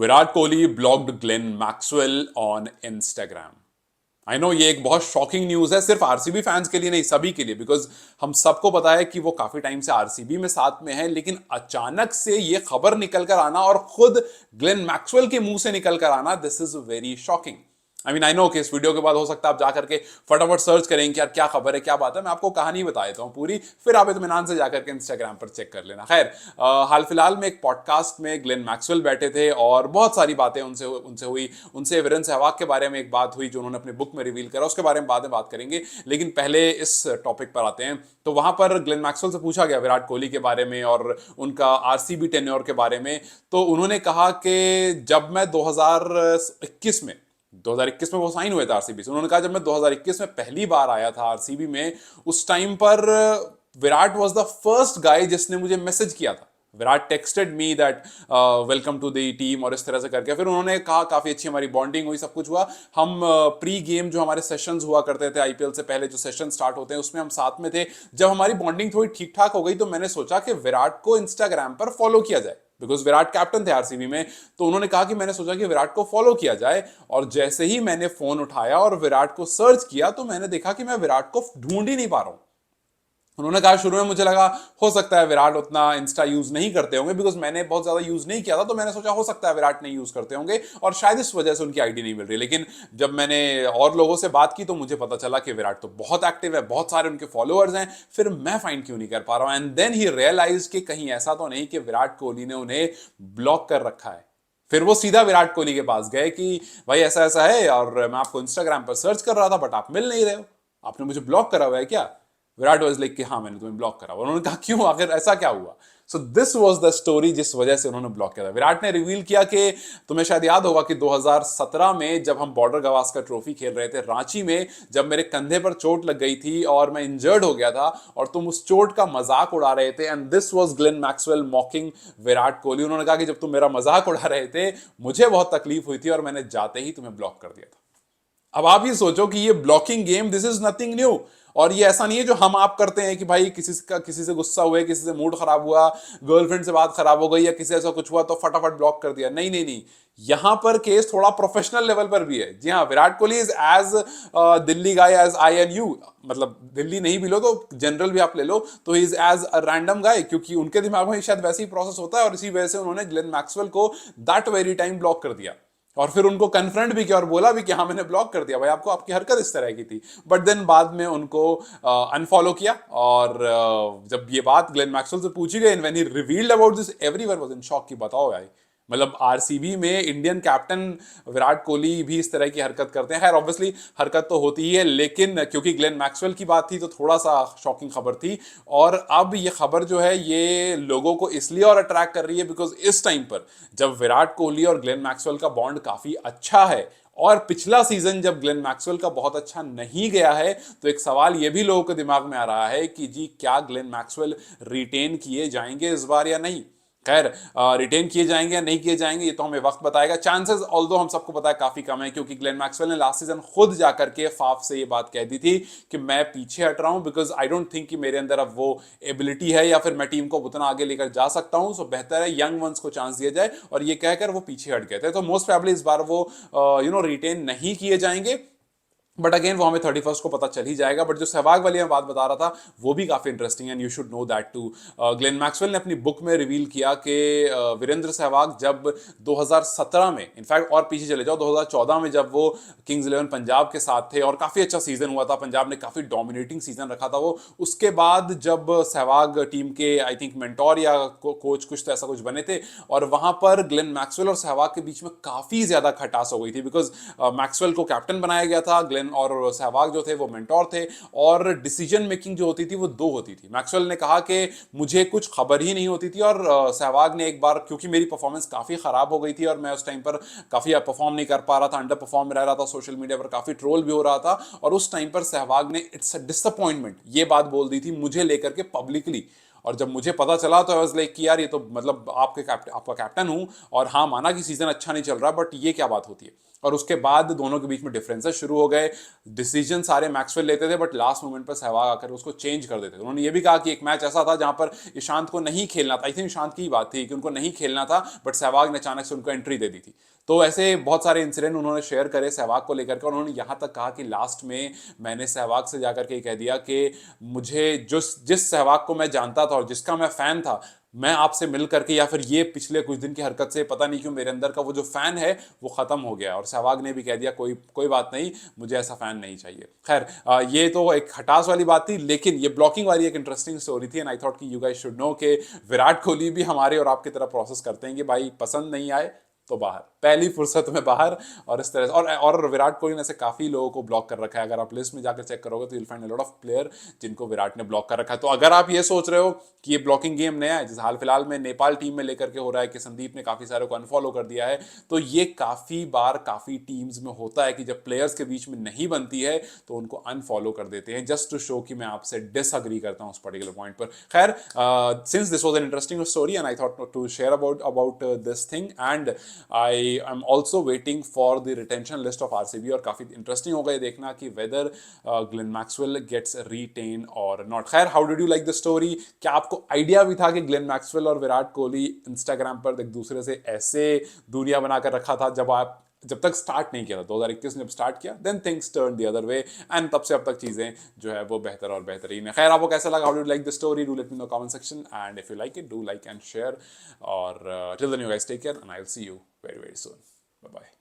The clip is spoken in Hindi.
Virat Kohli blocked Glenn Maxwell on Instagram. I know ये एक बहुत शॉकिंग न्यूज है, सिर्फ आरसीबी फैंस के लिए नहीं, सभी के लिए, बिकॉज हम सबको पता है कि वो काफी टाइम से आरसीबी में साथ में है, लेकिन अचानक से ये खबर निकल कर आना और खुद ग्लेन मैक्सवेल के मुंह से निकल कर आना, this is very shocking. I know कि इस वीडियो के बाद हो सकता है आप जाकर के फटाफट सर्च करेंगे कि यार क्या खबर है, क्या बात है। मैं आपको कहानी बता देता हूँ पूरी, फिर आप इत्मीनान से जाकर के इंस्टाग्राम पर चेक कर लेना। खैर, हाल फिलहाल में एक पॉडकास्ट में ग्लेन मैक्सवेल बैठे थे और बहुत सारी बातें उनसे उनसे हुई। उनसे वीरेंद्र सहवाग के बारे में एक बात हुई जो उन्होंने अपनी बुक में रिवील करा, उसके बारे में बाद में बात करेंगे, लेकिन पहले इस टॉपिक पर आते हैं। तो वहां पर ग्लेन मैक्सवेल से पूछा गया विराट कोहली के बारे में और उनका आरसीबी टेन्योर के बारे में। तो उन्होंने कहा कि जब मैं 2021 में वो साइन हुए थे आरसीबी से। उन्होंने कहा जब मैं 2021 में पहली बार आया था आरसीबी में, उस टाइम पर Virat was the first guy जिसने मुझे मैसेज किया था। Virat texted me that welcome to the team, और इस तरह से करके फिर उन्होंने कहा काफी अच्छी हमारी बॉन्डिंग हुई, सब कुछ हुआ। हम प्री गेम जो हमारे सेशंस हुआ करते थे आईपीएल से पहले, जो सेशन स्टार्ट होते हैं उसमें हम साथ में थे। जब हमारी बॉन्डिंग थोड़ी ठीक ठाक हो गई तो मैंने सोचा कि विराट को इंस्टाग्राम पर फॉलो किया जाए, बिकॉज विराट कैप्टन थे आरसीबी में। तो उन्होंने कहा कि मैंने सोचा कि विराट को फॉलो किया जाए, और जैसे ही मैंने फोन उठाया और विराट को सर्च किया तो मैंने देखा कि मैं विराट को ढूंढ ही नहीं पा रहा हूं। उन्होंने कहा शुरू में मुझे लगा हो सकता है विराट उतना इंस्टा यूज नहीं करते होंगे, बिकॉज मैंने बहुत ज्यादा यूज नहीं किया था, तो मैंने सोचा हो सकता है विराट नहीं यूज करते होंगे और शायद इस वजह से उनकी आईडी नहीं मिल रही। लेकिन जब मैंने और लोगों से बात की तो मुझे पता चला कि विराट तो बहुत एक्टिव है, बहुत सारे उनके फॉलोअर्स हैं, फिर मैं फाइंड क्यों नहीं कर पा रहा हूं। एंड देन ही रियलाइज कि कहीं ऐसा तो नहीं कि विराट कोहली ने उन्हें ब्लॉक कर रखा है। फिर वो सीधा विराट कोहली के पास गए कि भाई ऐसा ऐसा है और मैं आपको इंस्टाग्राम पर सर्च कर रहा था बट आप मिल नहीं रहे हो, आपने मुझे ब्लॉक करा हुआ है क्या। विराट वाज लाइक कि हाँ मैंने तुम्हें ब्लॉक करा। उन्होंने कहा क्यों, आखिर ऐसा क्या हुआ। So this was the story जिस वजह से उन्होंने ब्लॉक किया था। विराट ने रिवील किया कि तुम्हें शायद याद होगा कि 2017 में जब हम बॉर्डर गवास्कर ट्रॉफी खेल रहे थे रांची में, जब मेरे कंधे पर चोट लग गई थी और मैं इंजर्ड हो गया था और तुम उस चोट का मजाक उड़ा रहे थे, and this was Glenn Maxwell मॉकिंग Virat Kohli. उन्होंने कहा कि जब तुम मेरा मजाक उड़ा रहे थे मुझे बहुत तकलीफ हुई थी और मैंने जाते ही तुम्हें ब्लॉक कर दिया था। अब आप ये सोचो कि ये blocking game, this is nothing new. और ये ऐसा नहीं है जो हम आप करते हैं कि भाई किसी से गुस्सा हुए, किसी से मूड खराब हुआ, गर्लफ्रेंड से बात खराब हो गई या किसी ऐसा कुछ हुआ तो फटाफट ब्लॉक कर दिया। नहीं नहीं नहीं, यहां पर केस थोड़ा प्रोफेशनल लेवल पर भी है। जी हाँ, Virat Kohli is as Delhi guy as I and you, मतलब दिल्ली नहीं भी लो तो जनरल भी आप ले लो, तो he is as a random guy, क्योंकि उनके दिमाग में शायद वैसे ही प्रोसेस होता है और इसी वजह से उन्होंने ग्लेन मैक्सवेल को दैट वेरी टाइम ब्लॉक कर दिया। और फिर उनको कन्फ्रंट भी किया और बोला भी कि हाँ मैंने ब्लॉक कर दिया भाई, आपको आपकी हरकत इस तरह की थी। बट देन बाद में उनको अनफॉलो किया। और जब ये बात ग्लेन मैक्सवेल से पूछी गई, when he revealed about this, everyone was in shock कि बताओ भाई, मतलब आरसीबी में इंडियन कैप्टन विराट कोहली भी इस तरह की हरकत करते हैं। खैर ऑब्वियसली हरकत तो होती ही है, लेकिन क्योंकि ग्लेन मैक्सवेल की बात थी तो थोड़ा सा शॉकिंग खबर थी। और अब ये खबर जो है ये लोगों को इसलिए और अट्रैक्ट कर रही है बिकॉज इस टाइम पर जब विराट कोहली और ग्लेन मैक्सवेल का बॉन्ड काफी अच्छा है और पिछला सीजन जब ग्लेन मैक्सवेल का बहुत अच्छा नहीं गया है, तो एक सवाल यह भी लोगों के दिमाग में आ रहा है कि जी क्या ग्लेन मैक्सवेल रिटेन किए जाएंगे इस बार या नहीं। खैर, रिटेन किए जाएंगे या नहीं किए जाएंगे ये तो हमें वक्त बताएगा। चांसेस ऑल्दो हम सबको पता है काफी कम है, क्योंकि ग्लेन मैक्सवेल ने लास्ट सीजन खुद जाकर के फाफ से ये बात कह दी थी कि मैं पीछे हट रहा हूं बिकॉज आई डोंट थिंक कि मेरे अंदर अब वो एबिलिटी है या फिर मैं टीम को उतना आगे लेकर जा सकता हूं। सो बेहतर है यंग वंस को चांस दिया जाए, और ये कहकर वो पीछे हट गए थे। तो मोस्ट प्रोबेबली इस बार वो रिटेन नहीं किए जाएंगे। बट अगेन वो हमें 31 को पता चल ही जाएगा। बट जो सहवाग वाली मैं बात बता रहा था वो भी काफी interesting and you should know that too. Glenn Maxwell ने अपनी बुक में रिवील किया कि वीरेंद्र सहवाग जब 2017 में, इनफैक्ट और पीछे चले जाओ 2014 में जब वो किंग्स इलेवन पंजाब के साथ थे और काफी अच्छा सीजन हुआ था, पंजाब ने काफी डोमिनेटिंग सीजन रखा था वो। उसके बाद जब सहवाग टीम के आई थिंक मेंटोर या कोच कुछ तो ऐसा कुछ बने थे, और वहां पर ग्लेन मैक्सवेल और सहवाग के बीच में काफी ज्यादा खटास हो गई थी बिकॉज मैक्सवेल को कैप्टन बनाया गया था, ग्लेन और सहवाग जो थे वो मेंटोर थे, और डिसीजन मेकिंग जो होती थी वो दो होती थी। मैक्सवेल ने कहा कि मुझे कुछ खबर ही नहीं होती थी, और सहवाग ने एक बार, क्योंकि मेरी परफॉर्मेंस काफी खराब हो गई थी और मैं उस टाइम पर काफी परफॉर्म नहीं कर पा रहा था, अंडर परफॉर्म रह रहा था, सोशल मीडिया पर काफी ट्रोल भी हो रहा था, और उस टाइम पर सहवाग ने इट्स अ डिसअपॉइंटमेंट ये बात बोल दी थी मुझे लेकर के पब्लिकली। और जब मुझे पता चला तो आई वाज लाइक कि यार ये तो मतलब आपका कैप्टन हूं, और हाँ माना कि सीजन अच्छा नहीं चल रहा, बट ये क्या बात होती है। और उसके बाद दोनों के बीच में डिफरेंसेस शुरू हो गए, डिसीजन सारे मैक्सवेल लेते थे, बट लास्ट मोमेंट पर सहवाग आकर उसको चेंज कर देते थे। उन्होंने ये भी कहा कि एक मैच ऐसा था जहां पर ईशांत को नहीं खेलना था, आई थिंक ईशांत की बात थी कि उनको नहीं खेलना था, बट सहवाग ने अचानक से उनको एंट्री दे दी थी। तो ऐसे बहुत सारे इंसिडेंट उन्होंने शेयर करे सहवाग को लेकर के। उन्होंने यहां तक कहा कि लास्ट में मैंने सहवाग से जाकर के कह दिया कि मुझे जिस सहवाग को मैं जानता था और जिसका मैं फैन था, मैं आपसे मिल करके या फिर ये पिछले कुछ दिन की हरकत से पता नहीं क्यों मेरे अंदर का वो जो फैन है वो खत्म हो गया। और सहवाग ने भी कह दिया कोई कोई बात नहीं, मुझे ऐसा फैन नहीं चाहिए। खैर ये तो एक खटास वाली बात थी, लेकिन ये ब्लॉकिंग वाली एक इंटरेस्टिंग स्टोरी थी, एंड आई थॉट कि यू गाइस शुड नो कि विराट कोहली भी हमारे और आपकी तरह प्रोसेस करते हैं कि भाई पसंद नहीं आए तो बाहर, पहली फुर्सत में बाहर। और इस तरह से और विराट कोहली ने ऐसे काफी लोगों को ब्लॉक कर रखा है। अगर आप लिस्ट में जाकर चेक करोगे तो you will find a lot of player जिनको विराट ने ब्लॉक कर रखा है। तो अगर आप ये सोच रहे हो कि ये ब्लॉकिंग गेम नया है, जैसे हाल फिलहाल में नेपाल टीम में लेकर के हो रहा है कि संदीप ने काफी सारे को अनफॉलो कर दिया है, तो ये काफी बार काफी टीम्स में होता है कि जब प्लेयर्स के बीच में नहीं बनती है तो उनको अनफॉलो कर देते हैं, जस्ट टू शो कि मैं आपसे डिसअग्री करता हूं उस पर्टिकुलर पॉइंट पर। खैर since this was an interesting story and I thought to share about this thing, and I am also waiting for the retention list of RCB. और काफी इंटरेस्टिंग होगा ये देखना कि whether Glenn Maxwell gets retain और नॉट। खैर how did you like the story? क्या आपको आइडिया भी था कि ग्लेन मैक्सवेल और विराट कोहली इंस्टाग्राम पर एक दूसरे से ऐसे दूरियां बनाकर रखा था? जब तक स्टार्ट नहीं किया था 2021 में, जब स्टार्ट किया then things turn the other way, and तब से अब तक चीजें जो है वो बेहतर और बेहतरीन है। खैर आपको कैसा लगा? How do like the story? Do let me know comment section, and if you like it do like and share, और till then you guys take care and I will see you very very soon. Bye bye.